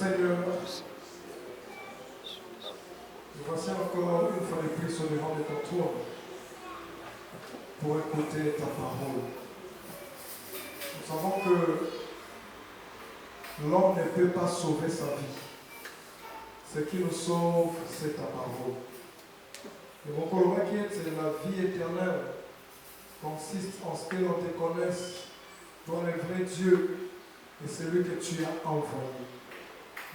Seigneur, nous voici encore une fois de plus au devant de ton trône pour écouter ta parole. Nous savons que l'homme ne peut pas sauver sa vie. Ce qui nous sauve, c'est ta parole. Et mon colloque qui est la vie éternelle consiste en ce que l'on te connaisse, toi le vrai Dieu et celui que tu as envoyé.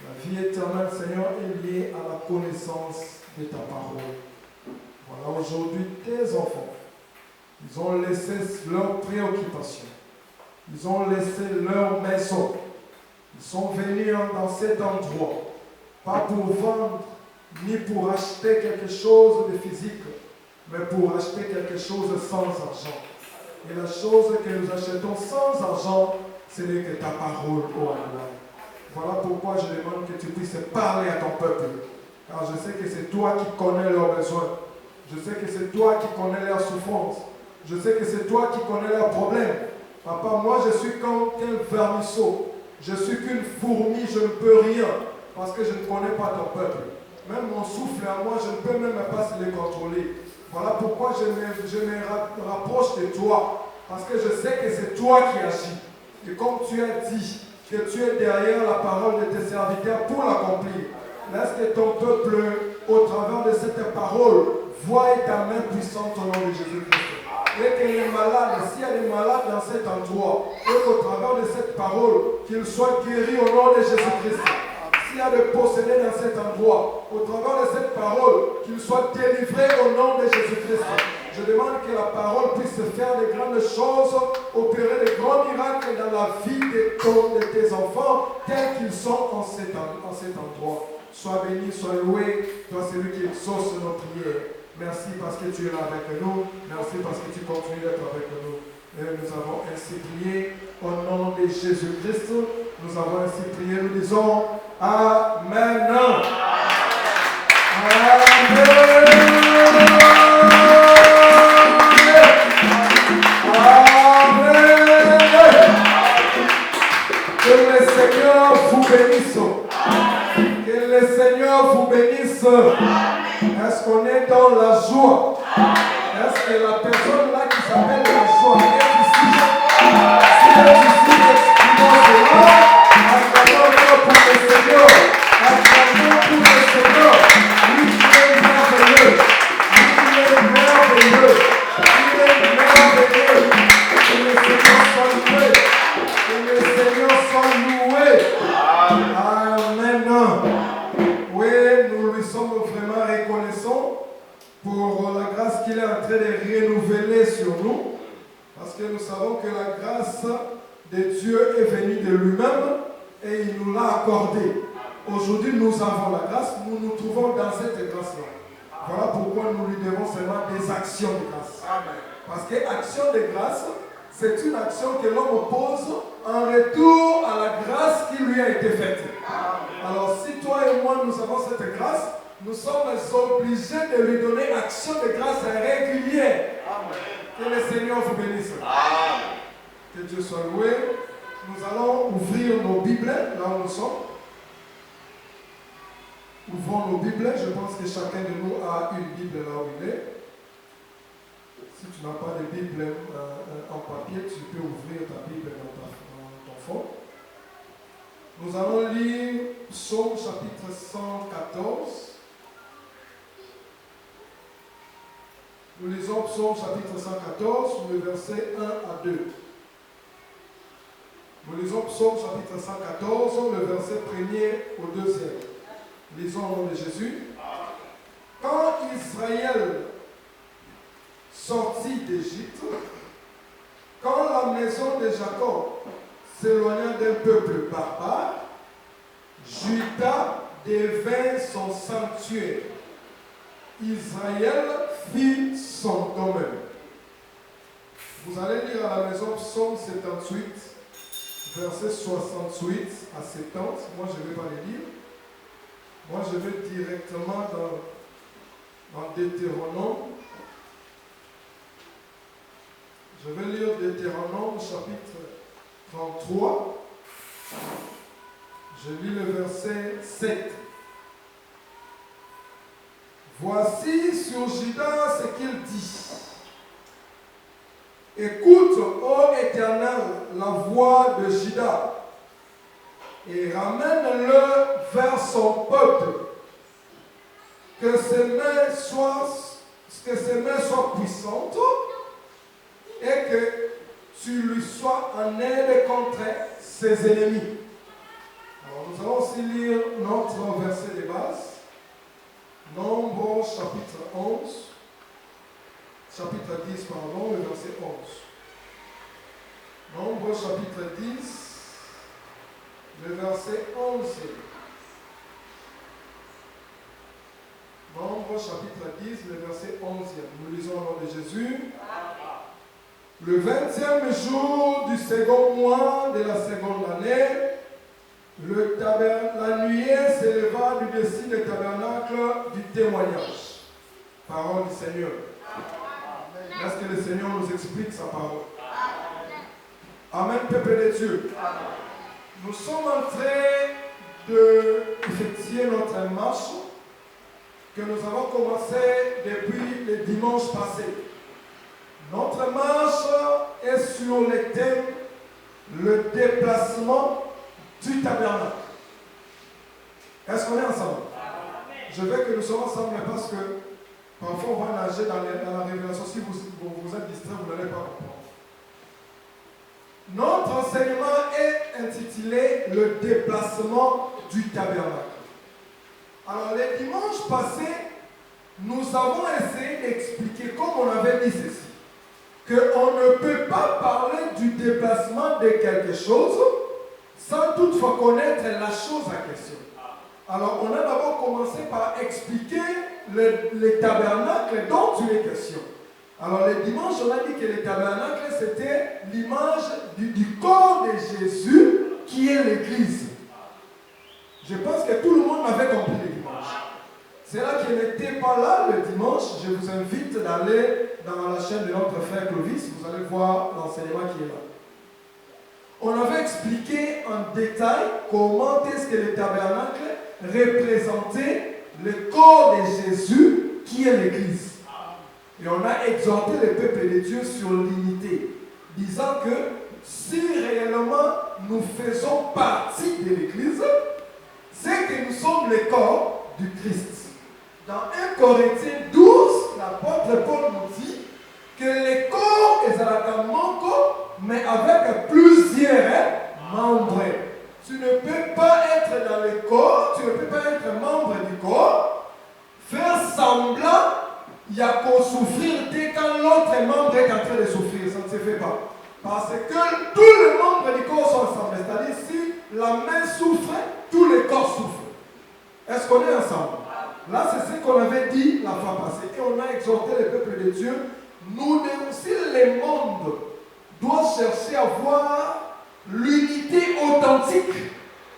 La vie éternelle, Seigneur, est liée à la connaissance de ta parole. Voilà, aujourd'hui, tes enfants, ils ont laissé leurs préoccupations. Ils ont laissé leur maison. Ils sont venus dans cet endroit, pas pour vendre, ni pour acheter quelque chose de physique, mais pour acheter quelque chose sans argent. Et la chose que nous achetons sans argent, ce n'est que ta parole, ô Allah. Voilà pourquoi je demande que tu puisses parler à ton peuple. Car je sais que c'est toi qui connais leurs besoins. Je sais que c'est toi qui connais leurs souffrances. Je sais que c'est toi qui connais leurs problèmes. Papa, moi je suis comme un vermisseau. Je suis qu'une fourmi, je ne peux rien. Parce que je ne connais pas ton peuple. Même mon souffle à moi, je ne peux même pas se les contrôler. Voilà pourquoi je me rapproche de toi. Parce que je sais que c'est toi qui agis. Et comme tu as dit, que tu es derrière la parole de tes serviteurs pour l'accomplir. Laisse que ton peuple, au travers de cette parole, voie ta main puissante au nom de Jésus-Christ. Et que les malades, s'il y a des malades dans cet endroit, et qu'au travers de cette parole, qu'ils soient guéris au nom de Jésus-Christ. S'il y a des possédés dans cet endroit, au travers de cette parole, qu'ils soient délivrés au nom de Jésus-Christ. Je demande que la parole puisse faire de grandes choses, opérer de grands miracles dans la vie de tes enfants, tels qu'ils sont en cet endroit. Sois béni, sois loué, toi celui qui exauce nos prières. Merci parce que tu es là avec nous. Merci parce que tu continues d'être avec nous. Et nous avons ainsi prié au nom de Jésus-Christ. Nous avons ainsi prié, nous disons Amen. Amen. Que le Seigneur vous bénisse. Que le Seigneur vous bénisse. Est-ce qu'on est dans la joie? Est-ce que la personne là qui s'appelle la joie est ici? Si elle est ici, exprimons cela. Acclamons pour le Seigneur. Acclamons pour le Seigneur. Il est merveilleux. Il est merveilleux. Il est merveilleux. Que le Seigneur Parce que nous savons que la grâce de Dieu est venue de lui-même et il nous l'a accordée. Aujourd'hui, nous avons la grâce, nous nous trouvons dans cette grâce-là. Voilà pourquoi nous lui devons seulement des actions de grâce. Parce que action de grâce, c'est une action que l'homme pose en retour à la grâce qui lui a été faite. Alors si toi et moi nous avons cette grâce, nous sommes obligés de lui donner action de grâce régulière. Que le Seigneur vous bénisse. Que Dieu soit loué. Nous allons ouvrir nos Bibles là où nous sommes. Ouvrons nos Bibles. Je pense que chacun de nous a une Bible là où il est. Si tu n'as pas de Bible en papier, tu peux ouvrir ta Bible dans ton fond. Nous allons lire Psaume chapitre 114. Nous lisons Psaume chapitre 114, le verset 1 à 2. Nous lisons Psaume chapitre 114, le verset 1er au 2e. Lisons au nom de Jésus. Quand Israël sortit d'Égypte, quand la maison de Jacob s'éloigna d'un peuple barbare, Juda devint son sanctuaire. Israël fit son domaine. Vous allez lire à la maison Psaume 78, versets 68 à 70. Moi, je ne vais pas les lire. Moi, je vais directement dans Deutéronome. Je vais lire Deutéronome chapitre 33. Je lis le verset 7. Voici sur Juda ce qu'il dit. Écoute, ô Éternel, la voix de Juda, et ramène-le vers son peuple, que ses mains soient puissantes, et que tu lui sois en aide contre ses ennemis. Alors nous allons aussi lire notre verset de base. Nombre chapitre 11, chapitre 10, pardon, le verset 11. Nombre chapitre 10, le verset 11. Nombre chapitre 10, le verset 11. Nous lisons au nom de Jésus. Le 20e jour du second mois de la seconde année, la nuée s'éleva du dessus du tabernacle du témoignage. Parole du Seigneur. Est-ce que le Seigneur nous explique sa parole? Amen, peuple de Dieu. Nous sommes en train d'effectuer notre marche que nous avons commencé depuis le dimanche passé. Notre marche est sur le thème le déplacement du tabernacle. Est-ce qu'on est ensemble? Je veux que nous soyons ensemble parce que parfois on va nager dans la révélation. Si vous êtes distrait, vous n'allez pas comprendre. Notre enseignement est intitulé le déplacement du tabernacle. Alors les dimanches passés, nous avons essayé d'expliquer, comme on avait dit ceci, qu'on ne peut pas parler du déplacement de quelque chose sans toutefois connaître la chose en question. Alors, on a d'abord commencé par expliquer le tabernacle dont il est question. Alors, le dimanche, on a dit que le tabernacle, c'était l'image du corps de Jésus qui est l'Église. Je pense que tout le monde avait compris le dimanche. C'est là qui n'était pas là le dimanche. Je vous invite d'aller dans la chaîne de notre frère Clovis. Vous allez voir l'enseignement qui est là. On avait expliqué en détail comment est-ce que le tabernacle représentait le corps de Jésus qui est l'Église. Et on a exhorté le peuple de Dieu sur l'unité, disant que si réellement nous faisons partie de l'Église, c'est que nous sommes le corps du Christ. Dans 1 Corinthiens 12, l'apôtre Paul nous dit que le corps est à manco, mais avec plusieurs membres. Tu ne peux pas être dans le corps, tu ne peux pas être membre du corps, faire semblant, il y a qu'au souffrir dès quand l'autre membre est en train de souffrir. Ça ne se fait pas. Parce que tous les membres du corps sont ensemble. C'est-à-dire, si la main souffre, tous les corps souffrent. Est-ce qu'on est ensemble? Là, c'est ce qu'on avait dit la fois passée. Et on a exhorté le peuple de Dieu. Nous, si les membres doivent chercher à voir l'unité authentique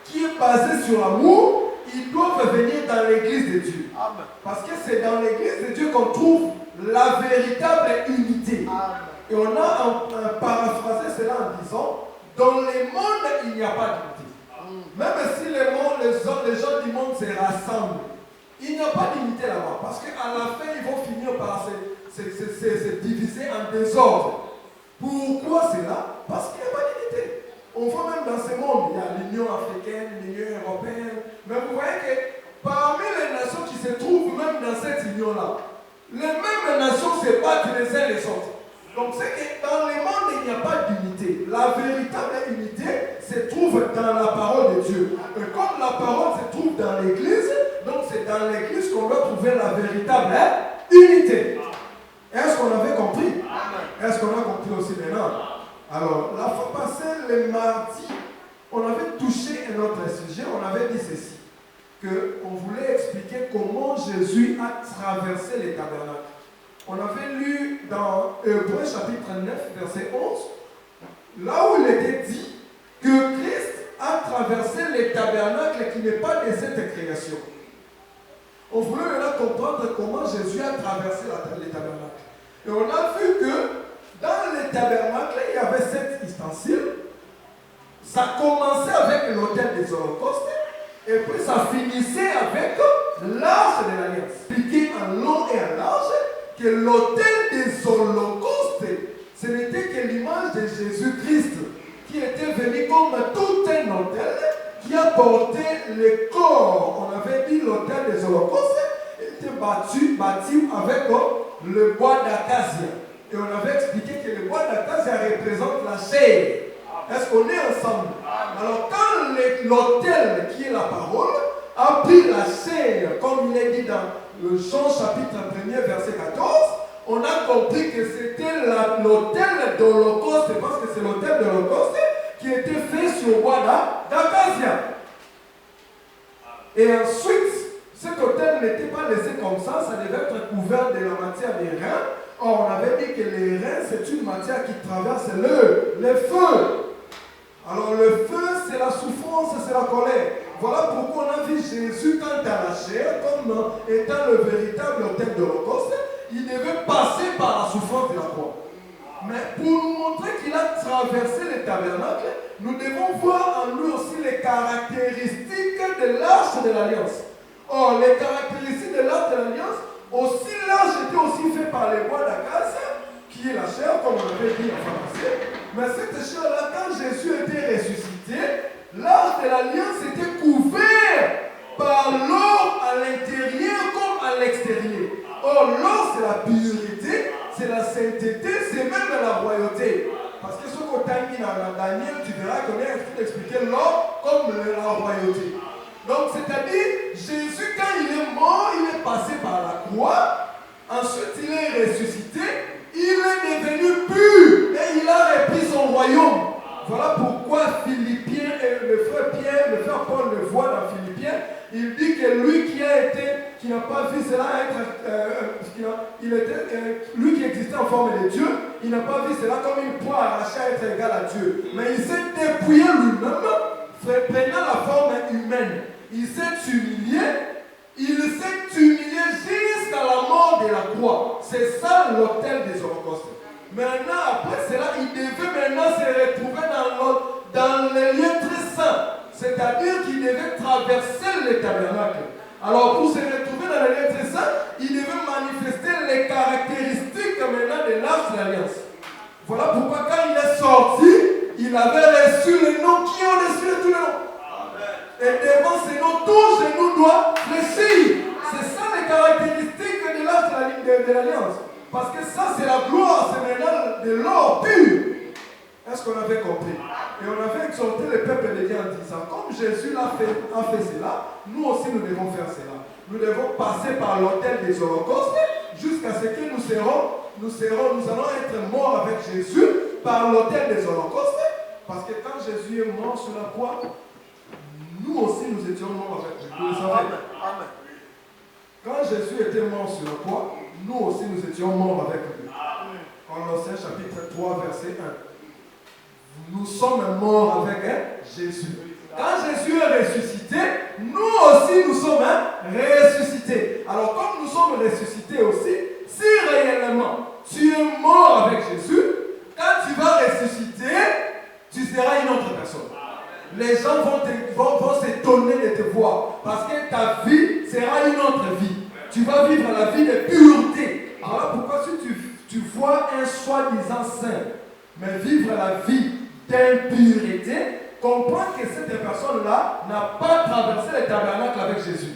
qui est basée sur l'amour, ils doivent venir dans l'église de Dieu. Amen. Parce que c'est dans l'église de Dieu qu'on trouve la véritable unité. Amen. Et on a paraphrasé cela en disant, dans les mondes, il n'y a pas d'unité. Même si les gens du monde se rassemblent, il n'y a pas d'unité là-bas. Parce qu'à la fin, ils vont finir par se diviser en désordre. Pourquoi c'est là? Parce qu'il n'y a pas d'unité. On voit même dans ce monde, il y a l'Union africaine, l'Union européenne. Mais vous voyez que parmi les nations qui se trouvent même dans cette union-là, les mêmes nations se battent les uns les autres. Donc c'est que dans le monde, il n'y a pas d'unité. La véritable unité se trouve dans la parole de Dieu. Et comme la parole se trouve dans l'église, donc c'est dans l'église qu'on doit trouver la véritable unité. Est-ce qu'on avait compris? Est-ce qu'on a compris aussi maintenant? Alors, la fois passée, le mardi, on avait touché un autre sujet. On avait dit ceci, qu'on voulait expliquer comment Jésus a traversé les tabernacles. On avait lu dans Hébreux chapitre 9, verset 11, là où il était dit que Christ a traversé les tabernacles qui n'est pas de cette création. On voulait maintenant comprendre comment Jésus a traversé les tabernacles. Et on a vu que dans les tabernacles, il y avait 7 ustensiles. Ça commençait avec l'autel des holocaustes et puis ça finissait avec l'arche de l'alliance. Expliqué en long et en large que l'autel des holocaustes, ce n'était que l'image de Jésus-Christ qui était venu comme tout un autel qui a porté le corps. On avait dit l'autel des holocaustes était bâti avec le bois d'acacia. Et on avait expliqué que le bois d'acacia représente la chair. Est-ce qu'on est ensemble? Alors quand l'autel qui est la parole a pris la chair, comme il est dit dans le Jean chapitre 1er verset 14, on a compris que c'était l'autel d'Holocauste, parce que c'est l'autel d'Holocauste qui était fait sur bois d'acacia. Et ensuite, cet autel n'était pas laissé comme ça devait être couvert de la matière des reins. Or, on avait dit que les reins, c'est une matière qui traverse le feu. Alors, le feu, c'est la souffrance, c'est la colère. Voilà pourquoi on a vu Jésus quant à la chair, comme étant le véritable autel de l'Holocauste, il devait passer par la souffrance de la croix. Mais pour nous montrer qu'il a traversé les tabernacles, nous devons voir en lui aussi les caractéristiques de l'arche de l'Alliance. Or, les caractéristiques de l'arche de l'Alliance, aussi l'arche était aussi fait par les bois d'acacia, qui est la chair, comme on avait dit en français. Mais cette chair-là, quand Jésus était ressuscité, l'arche de l'Alliance était couverte par l'or à l'intérieur comme à l'extérieur. Or, l'or, c'est la pureté, c'est la sainteté, c'est même la royauté. Parce que ce qu'on t'a mis dans Daniel, tu verras qu'on est expliqué l'or comme la royauté. Donc, c'est-à-dire, Jésus, quand il est mort, il est passé par la croix. Ensuite, il est ressuscité. Il est devenu pur. Et il a repris son royaume. Voilà pourquoi Philippiens, et le frère Pierre, le frère Paul le voit dans Philippiens. Il dit que lui qui n'a pas vu cela lui qui existait en forme de Dieu, il n'a pas vu cela comme une proie arrachée à être égal à Dieu. Mais il s'est dépouillé lui-même, prenant la forme humaine. Il s'est humilié jusqu'à la mort de la croix. C'est ça l'autel des holocaustes. Maintenant, après cela, il devait maintenant se retrouver dans les lieux très saints. C'est-à-dire qu'il devait traverser les tabernacles. Alors, pour se retrouver dans les lieux très saints, il devait manifester les caractéristiques maintenant de l'arche de l'Alliance. Voilà pourquoi quand il est sorti, il avait reçu le nom qui est au-dessus de tous les noms. Et devant ces noms, tout genou doit fléchir. C'est ça les caractéristiques de l'arche de l'Alliance. Parce que ça, c'est la gloire, c'est maintenant de l'or pur. Est-ce qu'on avait compris? Et on avait exhorté le peuple de Dieu en disant, comme Jésus a fait cela, nous aussi nous devons faire cela. Nous devons passer par l'autel des holocaustes jusqu'à ce que nous allons être morts avec Jésus par l'autel des holocaustes, parce que quand Jésus est mort sur la croix, nous aussi nous étions morts avec lui. Vous le savez. Amen. Quand Jésus était mort sur la croix, nous aussi nous étions morts avec lui. Colossiens chapitre 3, verset 1. Nous sommes morts avec Jésus. Quand Jésus est ressuscité, nous aussi nous sommes ressuscités. Alors comme nous sommes ressuscités aussi, si réellement tu es mort avec Jésus, quand tu vas ressusciter, tu seras une autre personne. Les gens vont s'étonner de te voir parce que ta vie sera une autre vie. Tu vas vivre la vie de pureté. Alors pourquoi si tu vois un soi-disant saint, mais vivre la vie d'impureté, comprends que cette personne-là n'a pas traversé le tabernacle avec Jésus.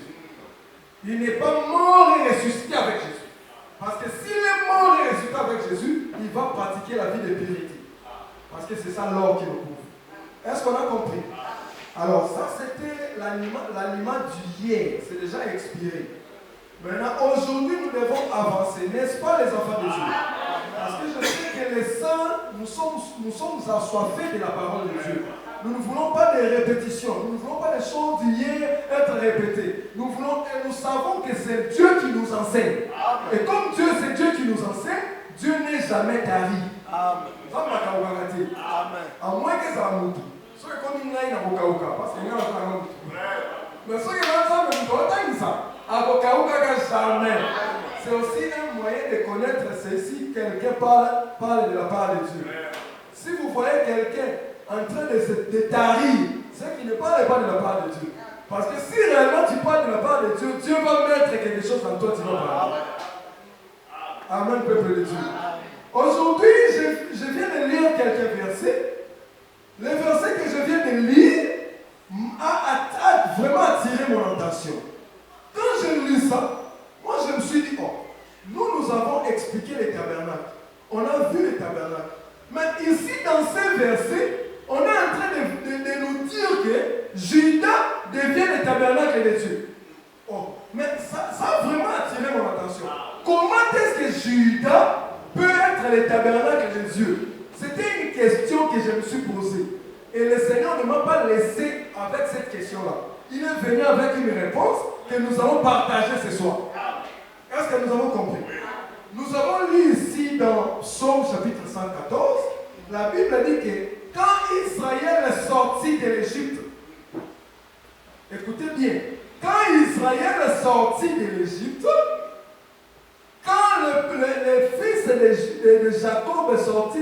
Il n'est pas mort et ressuscité avec Jésus. Parce que s'il est mort et ressuscité avec Jésus, il va pratiquer la vie de pureté. Parce que c'est ça l'or qui le couvre. Est-ce qu'on a compris? Alors ça c'était l'aliment du hier, c'est déjà expiré. Maintenant, aujourd'hui, nous devons avancer, n'est-ce pas les enfants de Dieu? Parce que je sais que les saints, nous sommes assoiffés de la parole de Dieu. Nous ne voulons pas des répétitions, nous ne voulons pas des choses d'hier être répétées. Nous savons que c'est Dieu qui nous enseigne. Et comme Dieu, c'est Dieu qui nous enseigne, Dieu n'est jamais tari. Amen. À moins que ça mouille. Ce qui est comme une laine à Bokauka, parce qu'il y a un peu. Mais ce qui est comme ça, jamais. C'est aussi un moyen de connaître si quelqu'un parle de la part de Dieu. Si vous voyez quelqu'un en train de tarir, c'est qu'il ne parle pas de la part de Dieu. Parce que si réellement tu parles de la part de Dieu, Dieu va mettre quelque chose en toi, tu vas parler. Amen, peuple de Dieu. Aujourd'hui, je viens de lire quelques versets. Le verset que je viens de lire a vraiment attiré mon attention. Quand je lis ça, moi je me suis dit, oh, nous avons expliqué les tabernacles. On a vu les tabernacles. Mais ici, dans ces versets, on est en train de nous dire que Judas devient le tabernacle de Dieu. Oh, mais ça a vraiment attiré mon attention. Comment est-ce que Judas peut être le tabernacle de Dieu? C'était une question que je me suis posée. Et le Seigneur ne m'a pas laissé avec cette question-là. Il est venu avec une réponse que nous allons partager ce soir. Est-ce que nous avons compris? Nous avons lu ici dans Psaume chapitre 114, la Bible dit que quand Israël est sorti de l'Égypte, écoutez bien, quand Israël est sorti de l'Égypte, quand le fils de Jacob est sorti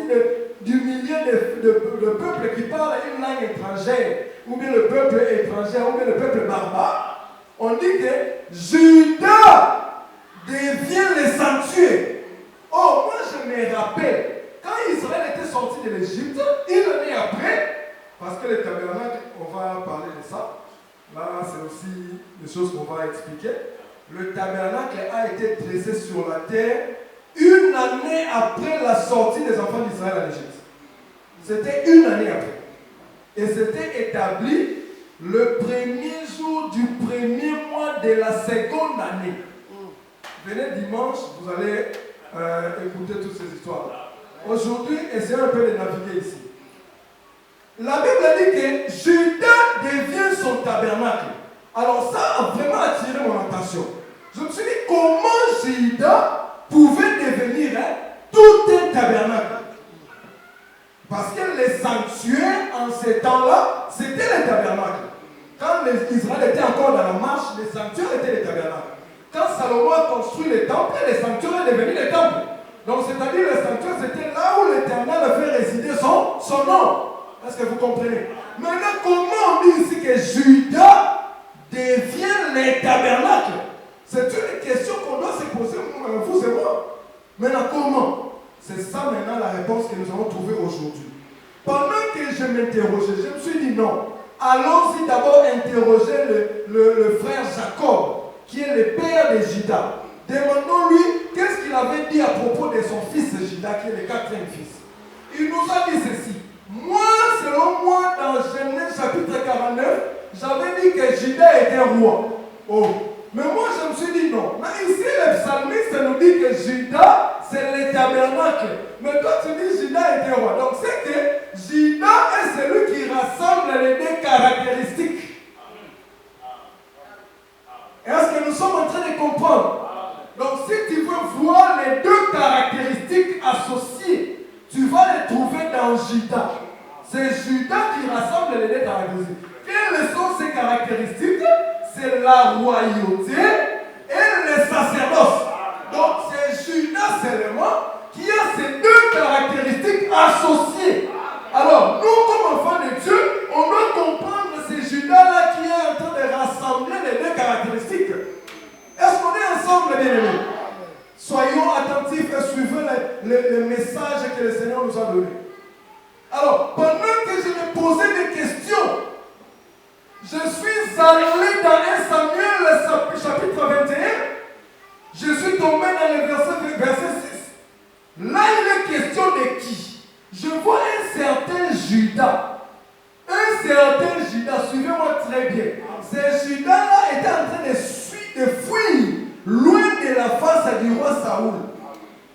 du milieu de peuple qui parle une langue étrangère, ou bien le peuple étranger, ou bien le peuple barbare, on dit que Judas devient le sanctuaire. Oh, moi je me rappelle, quand Israël était sorti de l'Égypte, une année après, parce que le tabernacle, on va parler de ça, là c'est aussi des choses qu'on va expliquer, le tabernacle a été dressé sur la terre une année après la sortie des enfants d'Israël en Égypte. C'était une année après. Et c'était établi le premier jour du premier mois de la seconde année. Venez dimanche, vous allez écouter toutes ces histoires. Aujourd'hui, essayons un peu de naviguer ici. La Bible dit que Judas devient son tabernacle. Alors ça a vraiment attiré mon attention. Je me suis dit, comment Judas pouvait devenir tout un tabernacle? Parce que les sanctuaires, en ces temps-là, c'était les tabernacles. Quand Israël était encore dans la marche, les sanctuaires étaient les tabernacles. Quand Salomon a construit les temples, les sanctuaires sont devenus les temples. Donc, c'est-à-dire les sanctuaires, c'était là où l'Éternel a fait résider son nom. Est-ce que vous comprenez? Maintenant, comment on dit ici que Judas devient les tabernacles? C'est une question qu'on doit se poser, vous et moi. Maintenant, comment? C'est ça maintenant la réponse que nous avons trouvée aujourd'hui. Pendant que je m'interrogeais, je me suis dit non. Allons-y d'abord interroger le frère Jacob, qui est le père de Judas. Demandons-lui qu'est-ce qu'il avait dit à propos de son fils Judas, qui est le quatrième fils. Il nous a dit ceci. Moi, selon moi, dans Genèse chapitre 49, j'avais dit que Judas était roi. Oh. Mais moi, je me suis dit non. Mais ici, le psalmiste nous dit que Judas, c'est le tabernacle. Mais toi, tu dis Judas était roi. Donc, Juda. C'est Juda qui rassemble les deux caractéristiques. Quelles sont ces caractéristiques? C'est la royauté et le sacerdoce. Donc c'est Juda seulement qui a ces deux caractéristiques associées. Alors, nous comme enfants de Dieu, on doit comprendre ces Judas-là qui est en train de rassembler les deux caractéristiques. Est-ce qu'on est ensemble, bien-aimés? Soyons attentifs et suivons le message que le Seigneur nous a donné. Alors, pendant que je me posais des questions, je suis allé dans 1 Samuel chapitre 21. Je suis tombé dans le verset 6. Là, il est question de qui? Je vois un certain Judas. Un certain Judas, suivez-moi très bien. Ce Judas-là était en train de fuir loin de la face du roi Saoul.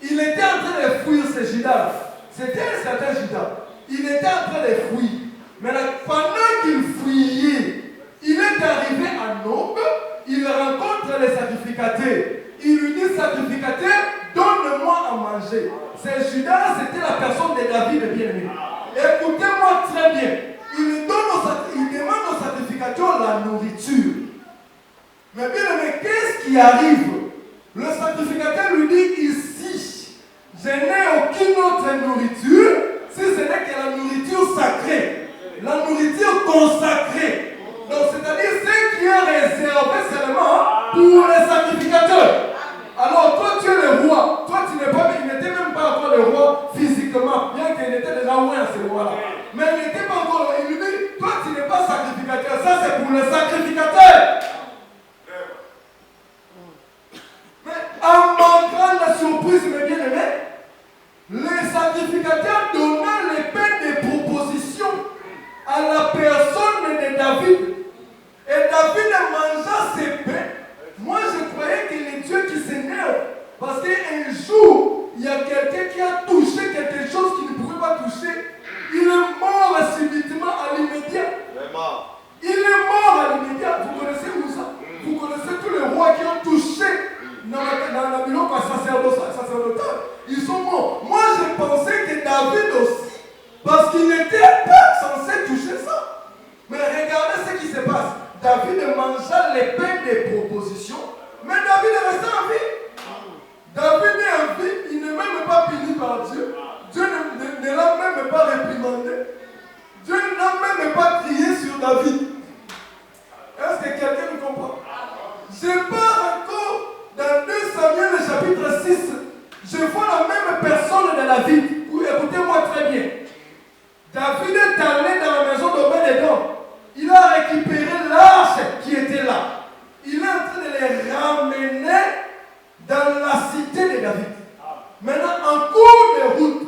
Il était en train de fuir ce Judas-là. C'était un certain Judas. Il était en train de fuir. Mais pendant qu'il fuyait, il est arrivé à Nob. Il rencontre les sacrificateurs. Il lui dit, sacrificateur, donne-moi à manger. Ce Judas-là, c'était la personne de David bien-aimé. Écoutez-moi très bien. Il demande au sacrificateur la nourriture. Mais bien aimé, qu'est-ce qui arrive? Le sacrificateur lui dit, ici, je n'ai aucune autre nourriture, si ce n'est que la nourriture sacrée, la nourriture consacrée. Donc c'est-à-dire ce qui est réservé seulement pour les sacrificateurs. Alors toi tu es le roi, toi tu n'es pas, il n'était même pas encore le roi physiquement, bien qu'il était déjà loin ce roi-là. Mais il n'était pas encore, il lui dit, toi tu n'es pas sacrificateur, ça c'est pour les sacrificateurs. Mais à ma grande surprise, mes bien-aimés, les sacrificateurs donnaient les peines de proposition à la personne de David. Et David mangea ses pains. Moi, je croyais que les dieux qui s'énervent, parce qu'un jour, il y a quelqu'un qui a touché quelque chose qu'il ne pouvait pas toucher. Il est mort subitement à l'immédiat. Il est mort à l'immédiat. Vous connaissez où ça? Vous connaissez tous les rois qui ont touché dans la biloko sacerdotal. Ils sont morts. Moi, je pensais que David aussi, parce qu'il n'était pas censé toucher ça. Mais regardez ce qui se passe. David mangea les pains des propositions, mais David est resté en vie. David est en vie, il n'est même pas puni par Dieu. Dieu ne l'a même pas réprimandé. Dieu n'a même pas crié sur David. Est-ce que quelqu'un me comprend? Je pars encore dans 2 Samuel chapitre 6. Je vois la même personne de David. Écoutez-moi très bien. David est allé dans la maison d'Obed-Édom. Il a récupéré l'arche qui était là. Il est en train de les ramener dans la cité de David. Maintenant, en cours de route,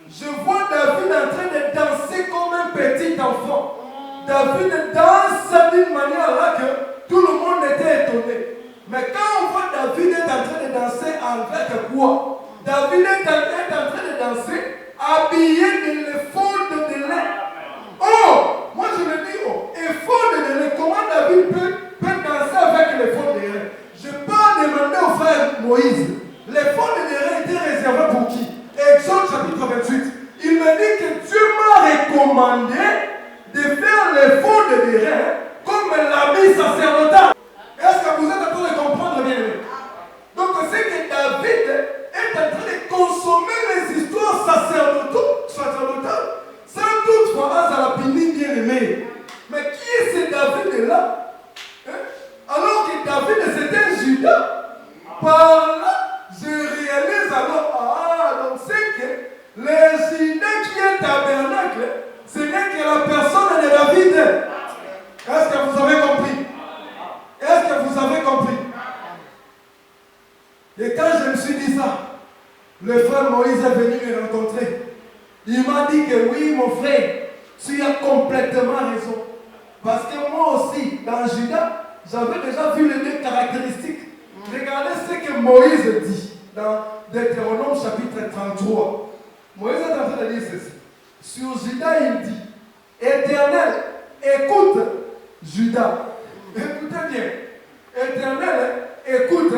je vois David en train de danser comme un petit enfant. David danse d'une manière là que tout le monde était étonné. Mais quand on voit David est en train de danser avec quoi? David est en train de danser habillé de l'éphod de lin. Oh, moi je me dis, oh, éphod de lin, comment David peut danser avec l'éphod de lin? Je peux demander au frère Moïse, l'éphod de lin était réservé pour qui? Exode chapitre 28. Il me dit que Dieu m'a recommandé de faire l'éphod de lin comme l'habit sacerdotal. Est-ce que vous êtes en train de comprendre bien? Donc c'est que David est en train de consommer les histoires sacerdotales sans toutefois à la pénible bien aimée. Mais qui est ce David-là? Alors que David c'était Judas. Par là, je réalise alors, donc c'est que les Judas qui est tabernacle, ce n'est que la personne de David. Est-ce que vous avez compris? Est-ce que vous avez compris? Et quand je me suis dit ça, le frère Moïse est venu me rencontrer. Il m'a dit que oui, mon frère, tu as complètement raison. Parce que moi aussi, dans Judas, j'avais déjà vu les deux caractéristiques. Regardez ce que Moïse dit dans Deutéronome chapitre 33. Moïse est en train de dire ceci. Sur Judas, il dit, Éternel, écoute Judas. Écoutez bien. Éternel, écoute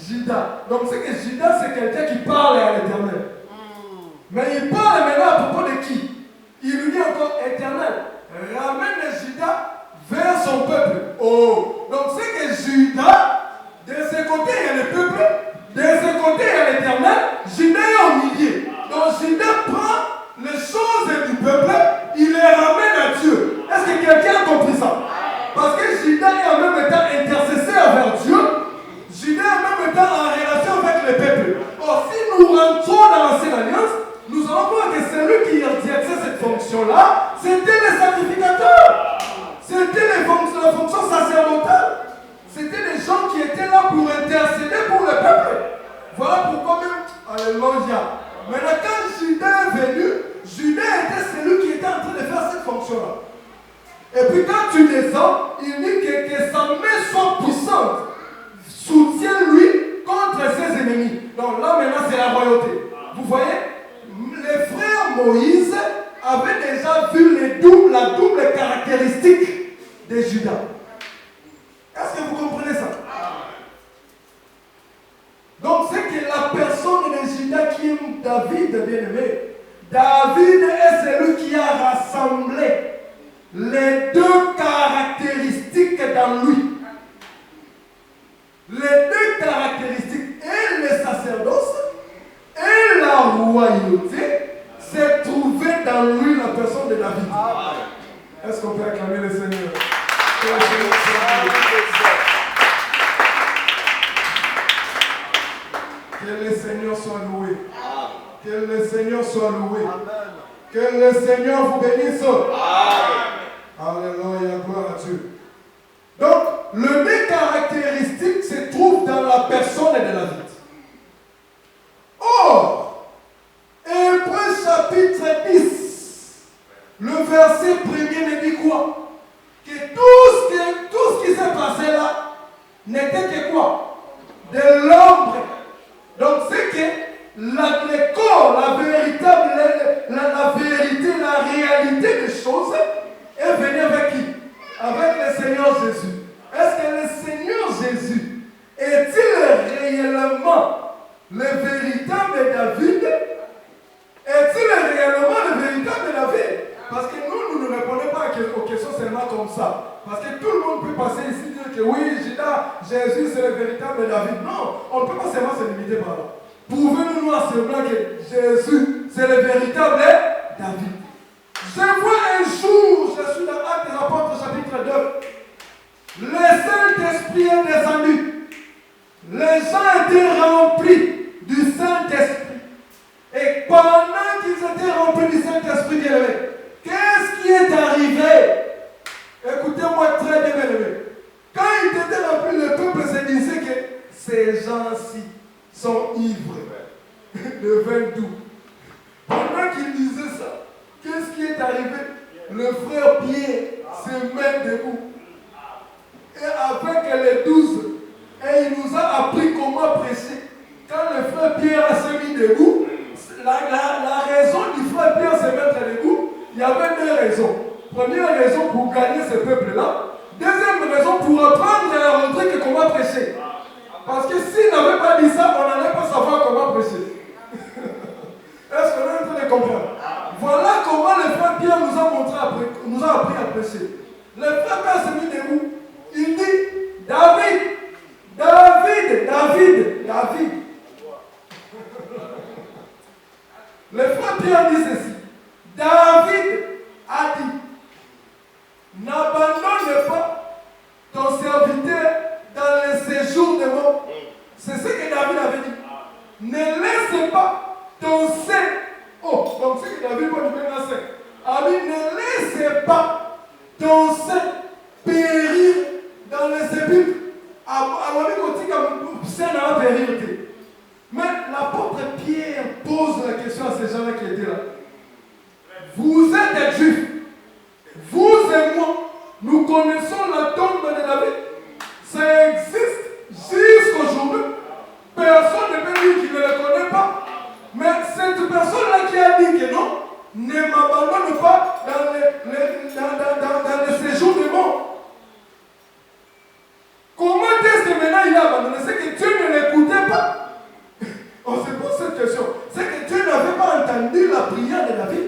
Judas. Donc c'est que Judas, c'est quelqu'un qui parle à l'Éternel. Mais il parle maintenant à propos de qui? fonction-là, c'était les sacrificateurs. C'était la fonction sacerdotale. C'était les gens qui étaient là pour intercéder pour le peuple. Voilà pourquoi même, alléluia. Maintenant, quand Judas est venu, Judas était celui qui était en train de faire cette fonction-là. Et puis quand tu descends, il dit que sa main soit puissante. Soutiens-lui contre ses ennemis. Donc là maintenant c'est la royauté. Vous voyez, les frères Moïse avaient déjà vu la double caractéristique de Judas. Est-ce que vous comprenez ça? Donc c'est que la personne de Judas qui est David, bien aimé, David est celui qui a rassemblé les deux caractéristiques dans lui. Les deux caractéristiques, et le sacerdoce et la royauté, s'est trouvé dans lui la personne de David. Est-ce qu'on peut acclamer le Seigneur? Que le Seigneur soit loué. Que le Seigneur soit loué. Que le Seigneur vous bénisse. Alléluia, gloire à Dieu. Donc, le deux caractéristique se trouve dans la personne de David. Or, Hébreux chapitre 10, le verset 1er me dit quoi? Que tout ce qui s'est passé là n'était que quoi? De l'ombre. Donc c'est que le corps, la vérité, la réalité des choses est venue avec qui? Avec le Seigneur Jésus. Est-ce que le Seigneur Jésus est-il réellement le véritable David? Est-il réellement le véritable David? Parce que nous ne répondons pas aux questions seulement comme ça. Parce que tout le monde peut passer ici et dire que oui, Jésus c'est le véritable David. Non, on ne peut pas seulement se limiter par là. Pouvez-nous nous assurer que Jésus c'est le véritable David? Je vois un jour, je suis dans Actes des Apôtres chapitre 2. Le Saint-Esprit est descendu. Les gens étaient remplis du Saint-Esprit. Et pendant qu'ils étaient remplis du Saint-Esprit, bien aimé, qu'est-ce qui est arrivé? Écoutez-moi très bien, bien aimé. Quand ils étaient remplis, le peuple se disait que ces gens-ci sont ivres de vin doux. Pendant qu'ils disaient ça, qu'est-ce qui est arrivé? Le frère Pierre se met debout. Et avec les 12, et il nous a appris comment prêcher. Quand le frère Pierre s'est mis debout, la raison du frère Pierre se mettre debout, il y avait deux raisons. Première raison pour gagner ce peuple-là. Deuxième raison pour apprendre à Rodrigue comment prêcher. Parce que s'il n'avait pas dit ça, on n'allait pas savoir comment prêcher. Est-ce qu'on est en train de comprendre? Voilà comment le frère Pierre nous a appris à prêcher. Le frère Pierre s'est mis debout. Il dit, David. Le frère Pierre dit ceci. David a dit, n'abandonne pas ton serviteur dans le séjour de mort. C'est ce que David avait dit. Ne laisse pas ton sein. Oh, donc c'est que David va nous mettre un sein. Ami, ne laisse pas ton sein périr dans le sépulcre. Alors, mais l'apôtre Pierre pose la question à ces gens-là qui étaient là. Vous êtes des Juifs. Vous et moi, nous connaissons la tombe de David. Ça existe jusqu'aujourd'hui. Personne ne peut dire qu'il ne le connaît pas. Mais cette personne-là qui a dit que non, ne m'abandonne pas dans le séjour de mort. Comment est-ce que maintenant il a abandonné? C'est que Dieu ne l'écoutait pas. On se pose cette question. C'est que Dieu n'avait pas entendu la prière de David.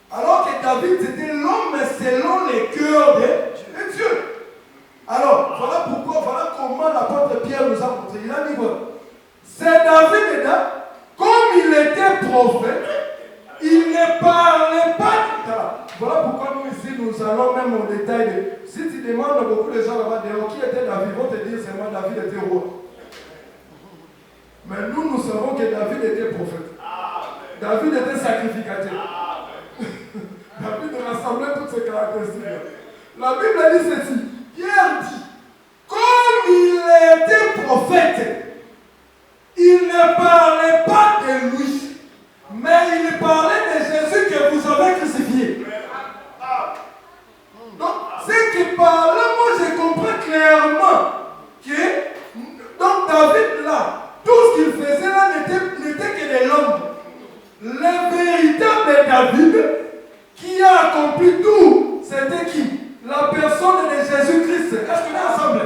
Alors que David c'était l'homme selon les cœurs de Dieu. Alors, voilà pourquoi, voilà comment l'apôtre Pierre nous a montré. Il a dit voilà. C'est David là, comme il était prophète, il ne parlait pas. Voilà pourquoi nous ici, nous allons même au détail. Si tu demandes beaucoup de gens là-bas, qui était David, ils vont te dire seulement David était roi. Mais nous savons que David était prophète. David était sacrificateur. ces caractéristiques-là. La Bible dit ceci. Pierre dit, comme il était prophète, il ne parlait pas de lui, mais il parlait de Jésus que vous avez crucifié. Donc, ce qu'il parlait, moi je comprends clairement que, donc David là, tout ce qu'il faisait là n'était que de l'homme. Le véritable David qui a accompli tout, c'était qui? La personne de Jésus-Christ. Est-ce qu'on est ensemble?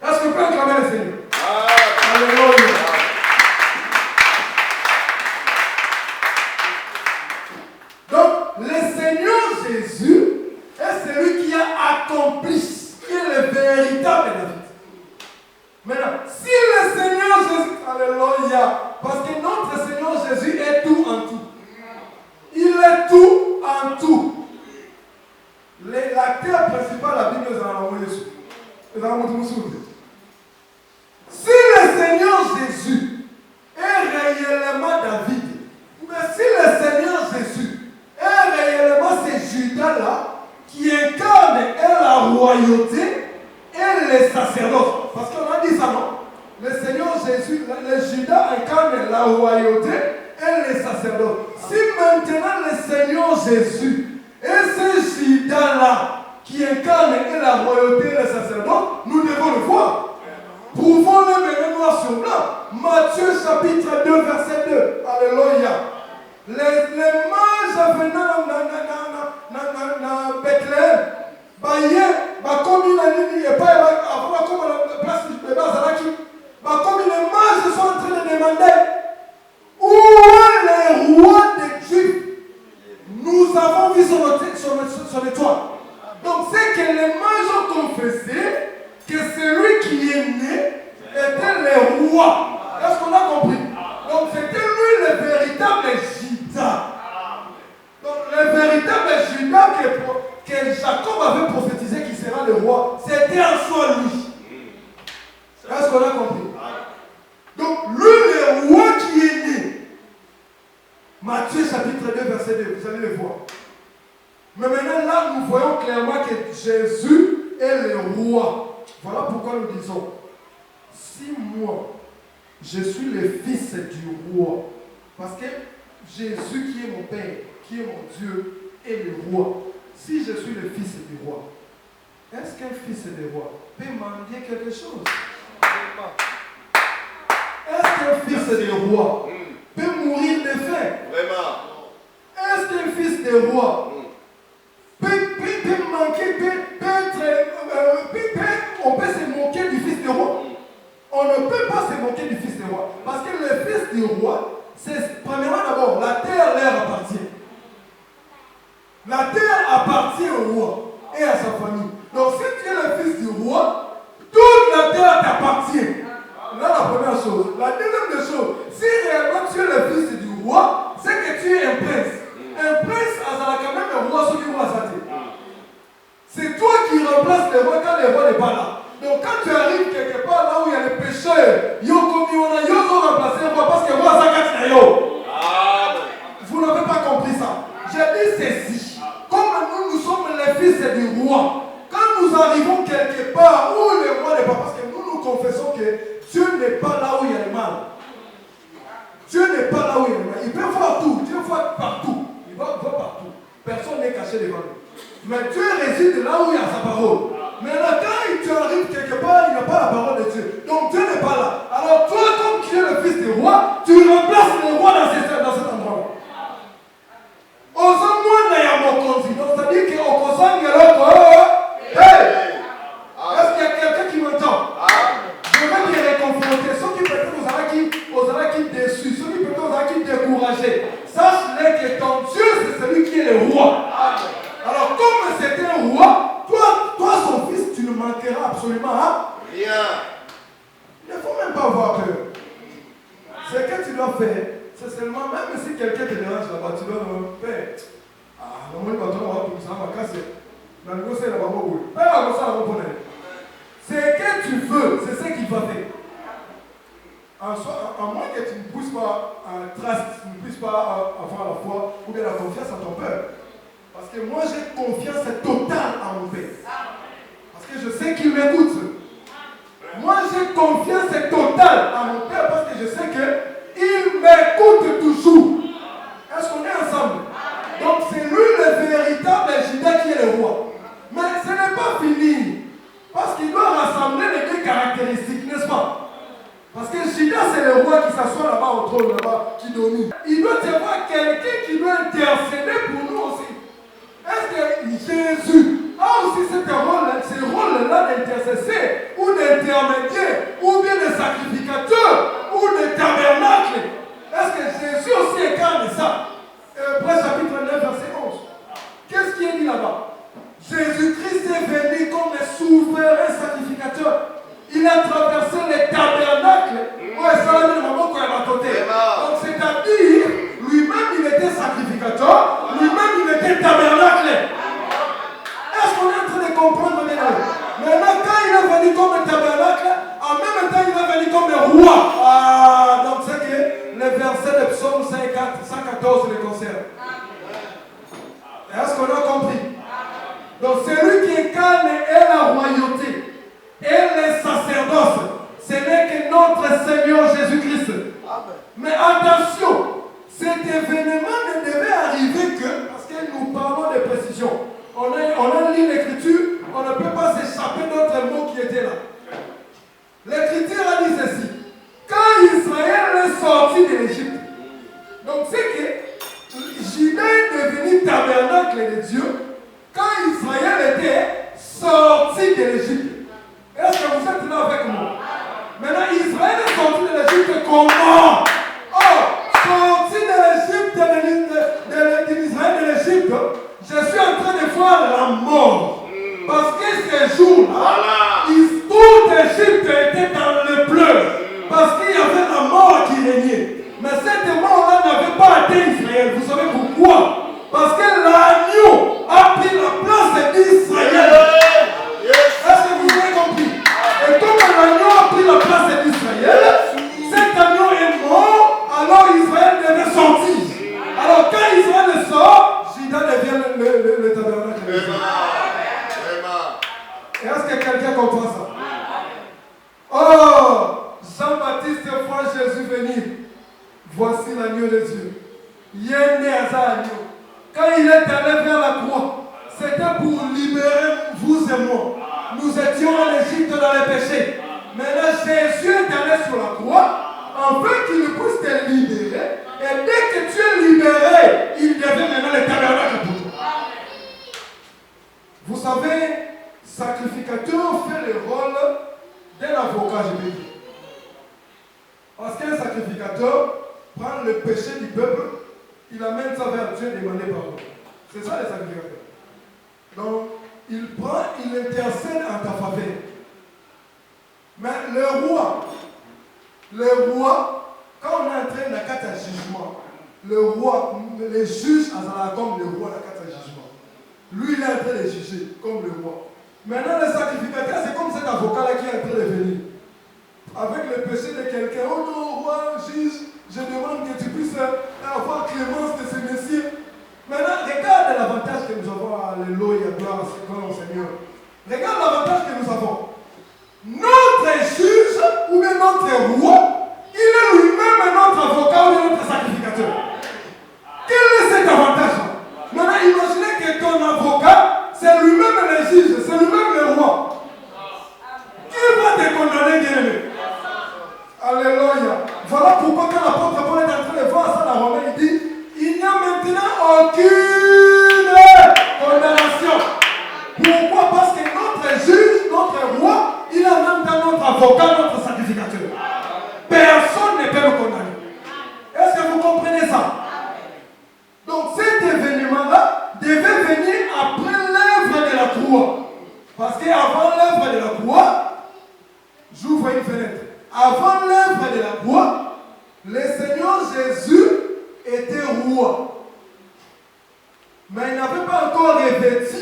Est-ce qu'on peut acclamer le Seigneur? Alléluia. Donc, le Seigneur Jésus est celui qui a accompli, qui est le véritable David. Maintenant, si le Seigneur Jésus, alléluia, parce que notre Seigneur Jésus est tout en tout. Il est tout en tout. L'acteur principal, la Bible nous a envoyé dessus. Si le Seigneur Jésus est réellement David, mais si le Seigneur Jésus est réellement ce Judas-là qui incarne la royauté et les sacerdoces, parce qu'on a dit ça, non? Le Seigneur Jésus, le Judas incarne la royauté et les sacerdoces. Si maintenant le Seigneur Jésus est ce Judas-là qui incarne la royauté et les sacerdoces, nous devons le voir. Prouvons-le maintenant noir sur blanc. Matthieu chapitre 2, verset 2. Alléluia. Les mages venant dans Bethléem, comme les mages sont en train de demander où est le roi des Juifs. Nous avons vu son étoile. Donc c'est que les mages ont confessé que celui qui est né était le roi. Est-ce qu'on a compris? Donc c'était lui le véritable Judas. Donc le véritable Judas que Jacob avait prophétisé qui sera le roi, c'était en soi lui. Est-ce qu'on a compris? Donc lui le roi qui est né. Matthieu chapitre 2 verset 2, vous allez le voir. Mais maintenant là nous voyons clairement que Jésus est le roi. Voilà pourquoi nous disons, si moi je suis le fils du roi, parce que Jésus qui est mon Père, qui est mon Dieu, est le roi. Si je suis le fils du roi, est-ce qu'un fils du roi peut mendier quelque chose? Est-ce qu'un fils du roi peut mourir de faim? Est-ce qu'un fils du roi peut manquer, on peut se moquer du fils du roi? On ne peut pas se moquer du fils du roi. Parce que le fils du roi, c'est premièrement d'abord, la terre leur appartient. La terre appartient au roi et à sa famille. Donc si tu es le fils du roi, toute la terre t'appartient. Là la première chose. La deuxième chose, si réellement tu es le fils du roi, c'est que tu es un prince. Un prince a quand même un roi sur le roi sa tête. C'est toi qui remplaces le roi quand le roi n'est pas là. Donc quand tu arrives quelque part là où il y a les pécheurs, ils ont remplacé le roi parce que le roi a yo. Vous n'avez pas compris ça. J'ai dit ceci. Comme nous sommes les fils du roi, quand nous arrivons quelque part où le roi n'est pas, parce que nous confessons que Dieu n'est pas là où il y a le mal. Dieu n'est pas là où il y a le mal. Il peut voir tout. Dieu voit partout. Il va partout. Personne n'est caché devant lui. Mais Dieu réside là où il y a sa parole. Maintenant, quand tu arrives quelque part, il n'y a pas la parole de Dieu. Donc Dieu n'est pas là. Alors toi, comme tu es le fils du roi, tu remplaces le roi dans cet endroit-là. Donc c'est-à-dire qu'on est-ce qu'il y a quelqu'un qui m'entend? Je vais te réconforter. Ceux qui peut-être qui déçus, ceux qui peut-être qui découragés. Sache-les que ton Dieu, c'est celui qui est le roi. Alors comme c'est un roi, toi son fils, tu ne manqueras absolument rien. Il ne faut même pas avoir peur. Ce que tu dois faire, c'est seulement, même si quelqu'un te dérange là-bas, tu dois faire. C'est que tu veux, c'est ce qu'il va faire. À moins que tu ne puisses pas tu ne puisses pas avoir la foi ou bien la confiance en ton père. Parce que moi j'ai confiance totale en mon Père. Parce que je sais qu'il m'écoute. Moi j'ai confiance totale en mon Père parce que je sais qu'il m'écoute toujours. Est-ce qu'on est ensemble? Donc c'est lui le véritable Judas qui est le roi. Mais ce n'est pas fini. Parce qu'il doit rassembler les deux caractéristiques, n'est-ce pas? Parce que Judas c'est le roi qui s'assoit là-bas au trône, là-bas, qui domine. Il doit y avoir quelqu'un qui doit intercéder pour nous aussi. Est-ce que Jésus a aussi ce rôle-là d'intercesseur, ou d'intermédiaire, ou bien de sacrificateur, ou de tabernacle? Est-ce que Jésus aussi incarne ça? Hébreux chapitre 9, verset 11. Qu'est-ce qui est dit là-bas? Jésus-Christ est venu comme le souverain sacrificateur. Il a traversé les tabernacles. Donc c'est-à-dire, lui-même il était sacrificateur, lui-même il était tabernacle. Est-ce qu'on est en train de comprendre maintenant? Maintenant, quand il est venu comme un tabernacle, en même temps il est venu comme un roi. Ah, donc c'est que le verset de Psaume 114 le concerne. Est-ce qu'on a compris? Donc celui qui incarne est la royauté et le sacerdoce. Ce n'est que notre Seigneur Jésus-Christ. Mais attention, cet événement ne devait arriver que, parce que nous parlons de précision, on a lu l'écriture, on ne peut pas s'échapper d'autres mots qui étaient là. L'écriture a dit ceci: quand Israël est sorti de l'Égypte, donc c'est que Judas est devenu tabernacle de Dieu quand Israël était sorti de l'Égypte. Est-ce que vous êtes là avec moi? Maintenant, Israël est sorti de l'Égypte comment? Oh, sorti de l'Égypte, de l'Israël de l'Égypte, je suis en train de voir la mort. Parce que ces jours-là, toute l'Égypte était dans le pleurs. Parce qu'il y avait la mort qui régnait. Mais cette mort-là n'avait pas atteint Israël. Vous savez pourquoi? Parce que l'agneau a pris la place d'Israël. Est-ce que vous avez compris? Et comme l'agneau a pris la place d'Israël, cet agneau est mort, alors Israël devait sortir. Alors quand Israël sort, Judas devient le tabernacle. Est-ce que quelqu'un comprend ça? Oh, Jean-Baptiste voit Jésus venir. Voici l'agneau de Dieu. Quand il est allé vers la croix, c'était pour libérer vous et moi. Nous étions en Égypte dans les péchés. Maintenant, Jésus est allé sur la croix, afin qu'il puisse te libérer. Et dès que tu es libéré, il devient maintenant le tabernacle pour toi. Vous savez, sacrificateur fait le rôle d'un avocat, je peux dire. Parce qu'un sacrificateur prend le péché du peuple, il amène ça vers Dieu et demande pardon. C'est ça les sacrificateurs. Donc, il prend, il intercède en ta faveur. Mais le roi, quand on est en train de faire un jugement, le roi, les juges, comme le roi de faire un jugement. Lui, il est en train de juger comme le roi. Maintenant, le sacrificateur, c'est comme cet avocat-là qui est en train de venir. Avec le péché de quelqu'un, oh non, roi, juge, je demande que tu puisses avoir clémence de ce messieurs. Maintenant, regarde l'avantage que nous avons. Alléluia, gloire au Seigneur. Regarde l'avantage que nous avons. Notre juge, ou bien notre roi, il est lui-même notre avocat ou notre sacrificateur. Quel est cet avantage-là? Maintenant, imaginez que ton avocat, c'est lui-même le juge, c'est lui-même le roi. Qui va te condamner, bien-aimé? Alléluia. Voilà pourquoi quand l'apôtre Paul est en train de voir ça dans Romains, il dit: il n'y a maintenant aucune condamnation. Pourquoi? Parce que notre juge, notre roi, il a même dans notre avocat, notre sacrificateur. Personne ne peut nous condamner. Est-ce que vous comprenez ça? Donc cet événement-là devait venir après l'œuvre de la croix. Parce qu'avant l'œuvre de la croix, j'ouvre une fenêtre. Avant l'œuvre de la croix, le Seigneur Jésus était roi. Mais il n'avait pas encore revêtu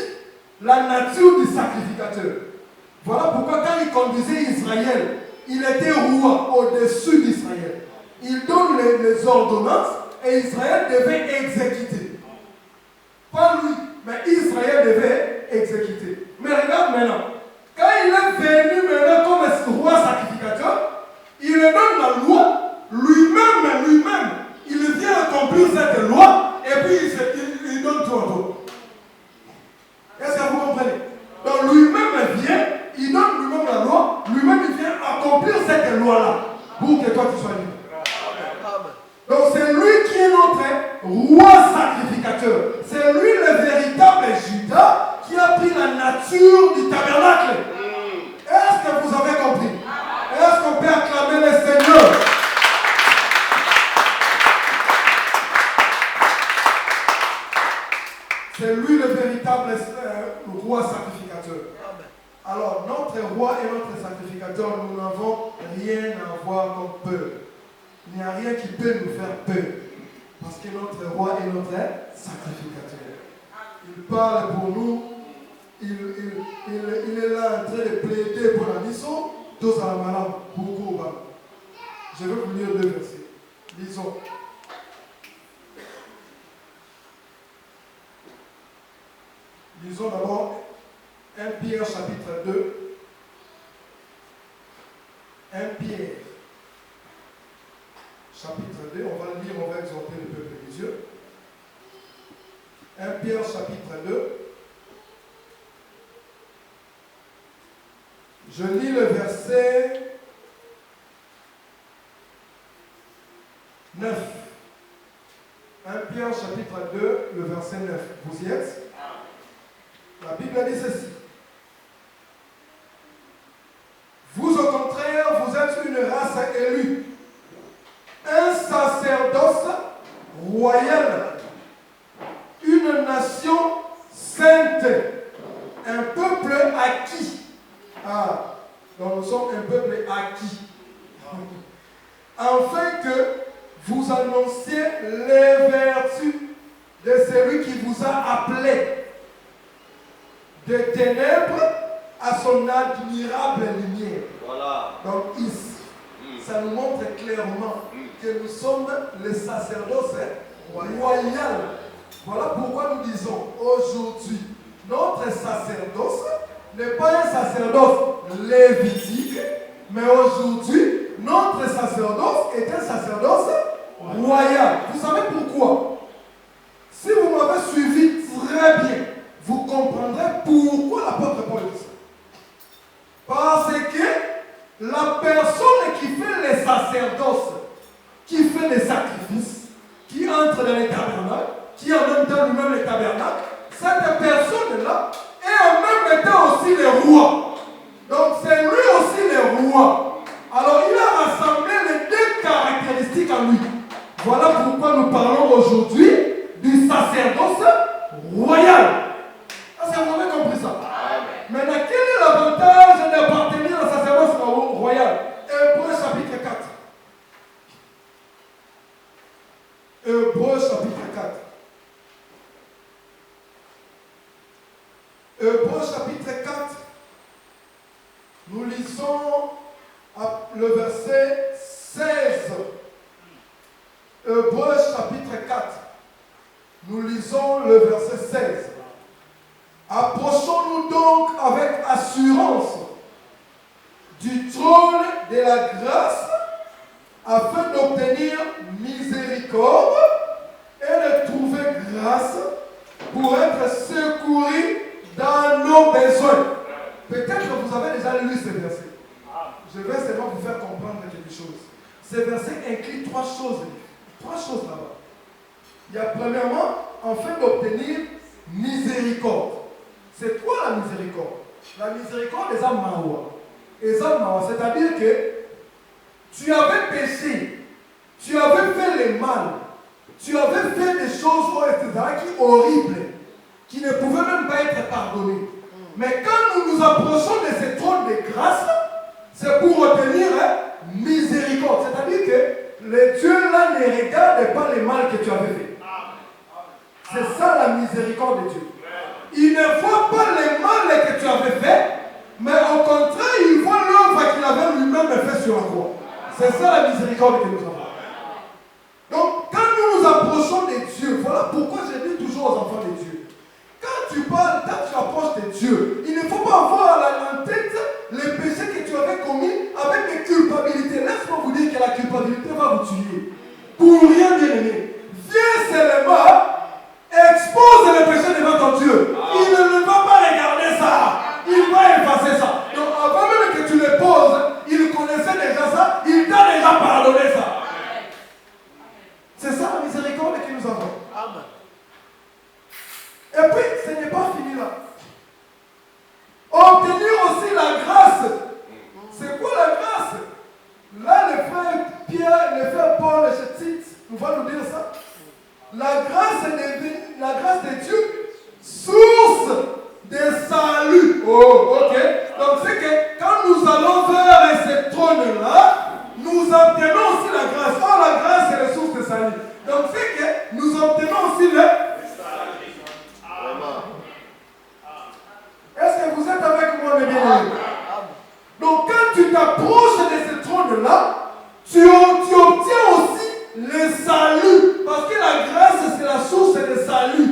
la nature du sacrificateur. Voilà pourquoi quand il conduisait Israël, il était roi au-dessus d'Israël. Il donne les ordonnances et Israël devait exécuter. Pas lui, mais il devait exécuter. Mais regarde maintenant, quand il est venu maintenant comme roi sacrificateur, il donne la loi, lui-même, il vient accomplir cette loi, et puis il donne tout à tout. Est-ce que vous comprenez? Donc lui-même vient, il donne lui-même la loi, lui-même il vient accomplir cette loi-là, pour que toi tu sois libre. Donc c'est lui qui est notre roi sacrificateur. C'est lui le véritable Judas qui a pris la nature du tabernacle. Est-ce que vous avez compris? Est-ce qu'on peut acclamer le Seigneur? C'est lui le véritable roi sacrificateur. Alors notre roi et notre sacrificateur, nous n'avons rien à voir comme peur. Il n'y a rien qui peut nous faire peur. Parce que notre roi est notre sacrificateur. Il parle pour nous. Il est là en train de plaider pour la mission. Tous à la malade. Beaucoup bas. Je vais vous lire 2 versets. Lisons. Lisons d'abord 1 Pierre chapitre 2. 1 Pierre chapitre 2, on va le lire, on va exhorter le peuple de Dieu. 1 Pierre chapitre 2. Je lis le verset 9. 1 Pierre chapitre 2, le verset 9. Vous y êtes? La Bible dit ceci. Vous au contraire, vous êtes une race élue, un sacerdoce royal, une nation sainte, un peuple acquis. Ah, donc nous sommes un peuple acquis. Afin que vous annonciez les vertus de celui qui vous a appelé des ténèbres à son admirable lumière. Voilà. Donc ici, ça nous montre clairement que nous sommes le sacerdoce royal. Voilà pourquoi nous disons aujourd'hui, notre sacerdoce n'est pas un sacerdoce lévitique, mais aujourd'hui, notre sacerdoce est un sacerdoce royal. Vous savez pourquoi? Si vous m'avez suivi très bien, vous comprendrez pourquoi l'apôtre Paul dit ça. Parce que la personne qui fait les sacerdoces, qui fait les sacrifices, qui entre dans les tabernacles, qui en même temps lui-même les tabernacles, cette personne-là est en même temps aussi le roi. Donc c'est lui aussi le roi. Alors il a rassemblé les 2 caractéristiques en lui. Voilà pourquoi nous parlons aujourd'hui du sacerdoce royal. Est-ce que vous avez compris ça? Maintenant, quel est l'avantage d'appartenir au sacerdoce royal? Hébreux chapitre 4. Hébreux chapitre 4. Hébreux chapitre 4. Nous lisons le verset 16. Hébreux chapitre 4. Nous lisons le verset 16. Approchons-nous donc avec assurance du trône de la grâce afin d'obtenir miséricorde et de trouver grâce pour être secourus dans nos besoins. Peut-être que vous avez déjà lu ce verset. Je vais seulement vous faire comprendre quelque chose. Ce verset inclut 3 choses. 3 choses là-bas. Il y a premièrement, afin d'obtenir miséricorde. C'est quoi la miséricorde? La miséricorde des âmes marois. Les âmes marois, c'est-à-dire que tu avais péché, tu avais fait le mal, tu avais fait des choses, etc., qui horribles, qui ne pouvaient même pas être pardonnées. Mais quand nous nous approchons de ce trône de grâce, c'est pour obtenir miséricorde. C'est-à-dire que le Dieu là ne regarde pas le mal que tu avais fait. C'est ça la miséricorde de Dieu. Il ne voit pas le mal que tu avais fait, mais au contraire, il voit l'œuvre qu'il avait lui-même fait sur la croix. C'est ça la miséricorde que nous avons. Donc, quand nous nous approchons de Dieu, voilà pourquoi je dis toujours aux enfants de Dieu. Quand tu parles, quand Dieu. Il ne faut pas avoir en tête les péchés que tu avais commis avec des culpabilités. Laisse-moi vous dire que la culpabilité va vous tuer. Pour rien, bien aimé. Viens seulement, expose les péchés devant ton Dieu. Il ne va pas regarder ça. Il va effacer ça. Donc avant même que tu les poses, il connaissait déjà ça. Il t'a déjà pardonné ça. C'est ça la miséricorde que nous avons. Amen. Et puis, ce n'est pas fini là. Obtenir aussi la grâce. C'est quoi la grâce? Là, le frère Pierre, le frère Paul, je cite, on va nous dire ça. La grâce de Dieu, source de salut. Oh, ok. Donc c'est que quand nous allons vers ce trône-là, nous obtenons aussi la grâce. Oh, la grâce est la source de salut. Donc c'est que nous obtenons aussi le salut. Est-ce que vous êtes avec moi, mes bien-aimés? Donc quand tu t'approches de ce trône-là, tu obtiens aussi le salut. Parce que la grâce, c'est la source de salut.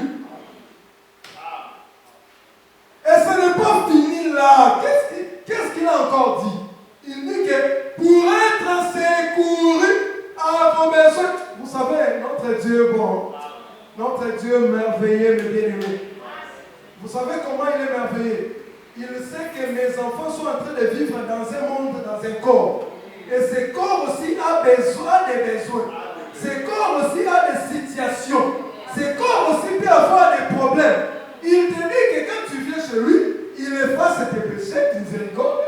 Et ce n'est pas fini là. Qu'est-ce qu'il a encore dit? Il dit que pour être secouru à vos besoins. Vous savez, notre Dieu bon, notre Dieu merveilleux, mes bien-aimés. Vous savez comment il est merveilleux? Il sait que mes enfants sont en train de vivre dans un monde, dans un corps. Et ce corps aussi a besoin des besoins. Ce corps aussi a des situations. Ce corps aussi peut avoir des problèmes. Il te dit que quand tu viens chez lui, il efface tes péchés, miséricorde,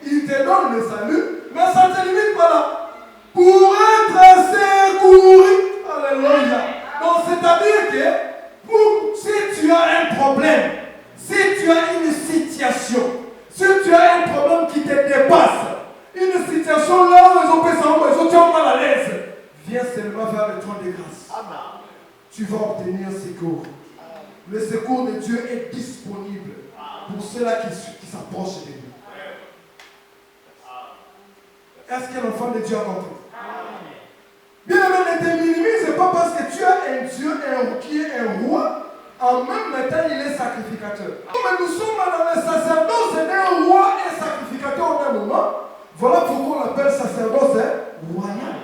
il te donne le salut, mais ça ne te limite pas là. Pour être secouru, alléluia. Donc c'est-à-dire que si tu as un problème, si tu as une situation, si tu as un problème qui te dépasse, une situation là où ils ont mal à l'aise, viens seulement vers le trône de grâce. Amen. Tu vas obtenir secours. Le secours de Dieu est disponible pour ceux-là qui s'approchent de lui. Est-ce que l'enfant de Dieu a compris? Bien aimé, ne te minimise pas parce que tu as un Dieu qui est un roi. En même temps, il est sacrificateur. Comme nous sommes dans le sacerdoce d'un roi et sacrificateur au même moment, voilà pourquoi on l'appelle sacerdoce royal.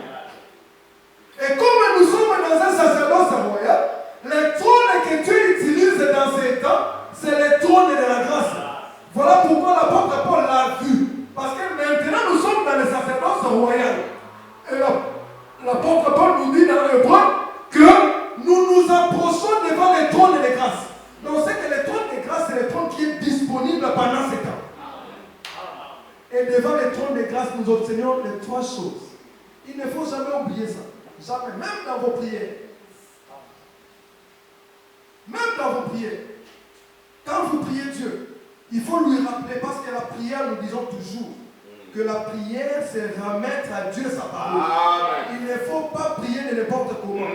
Et comme nous sommes dans un sacerdoce royal, le trône que Dieu utilise dans ces temps, c'est le trône de la grâce. Voilà pourquoi l'apôtre Paul l'a vu. Parce que maintenant nous sommes dans le sacerdoce royal. Et l'apôtre Paul nous dit dans l'hébreu que nous nous approchons devant le trône de grâce. Donc c'est que le trône de grâce, c'est le trône qui est disponible pendant ces temps. Et devant le trône de grâce, nous obtenons les trois choses. Il ne faut jamais oublier ça. Jamais. Même dans vos prières. Même dans vos prières. Quand vous priez Dieu, il faut lui rappeler, parce que la prière, nous disons toujours, que la prière, c'est remettre à Dieu sa parole. Amen. Il ne faut pas prier de n'importe comment.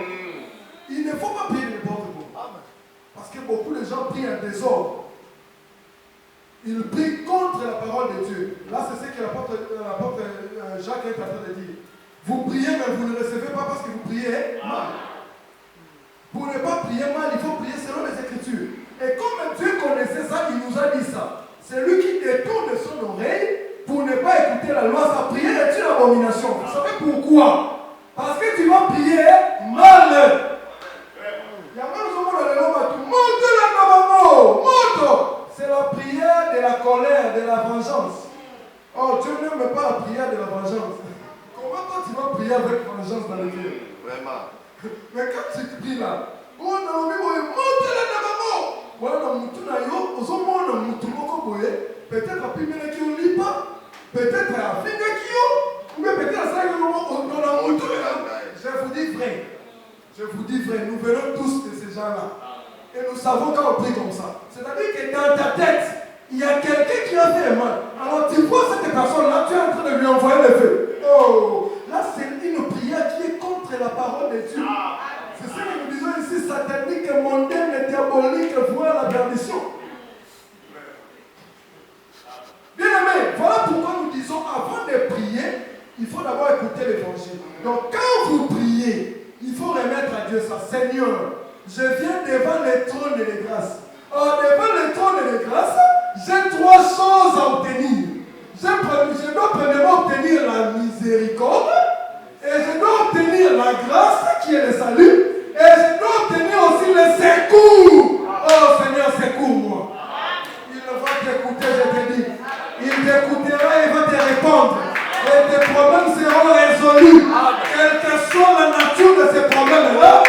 Il ne faut pas prier de n'importe comment. Parce que beaucoup de gens prient en désordre. Ils prient contre la parole de Dieu. Là, c'est ce que l'apôtre Jacques est en train de dire. Vous priez, mais vous ne recevez pas parce que vous priez mal. Pour ne pas prier mal, il faut prier selon les Écritures. Et comme Dieu connaissait ça, il nous a dit ça. C'est lui qui détourne son oreille pour ne pas écouter la loi. Sa prière est une abomination. Vous savez pourquoi? Parce que tu vas prier mal. Il y a même ce mot dans le nom c'est la prière de la colère, de la vengeance. Oh, Dieu n'aime pas la prière de la vengeance. Comment toi tu vas prier avec vengeance dans le cœur? Vraiment. Mais quand tu pries là, oh non, mais peut-être à Pimene qui ne lit pas, peut-être à Finga qui ou peut-être à ça je vous dis vrai. Je vous dis vrai, nous venons tous de ces gens-là. Et nous savons quand on prie comme ça. C'est-à-dire que dans ta tête, il y a quelqu'un qui a fait mal. Alors tu vois cette personne-là, tu es en train de lui envoyer le feu. Oh, là c'est une prière qui est contre la parole de Dieu. C'est ce que nous disons ici, satanique, mondaine, diabolique, voire la perdition. Bien aimé, voilà pourquoi nous disons, avant de prier, il faut d'abord écouter l'évangile. Donc quand vous priez, il faut remettre à Dieu ça. Seigneur, je viens devant le trône de grâce. Devant le trône de grâce, qui est le salut. Et je dois obtenir aussi le secours. Oh Seigneur, secours-moi. Il va t'écouter, je te dis. Il t'écoutera et va te répondre. Et tes problèmes seront résolus. Quelle que soit la nature de ces problèmes-là,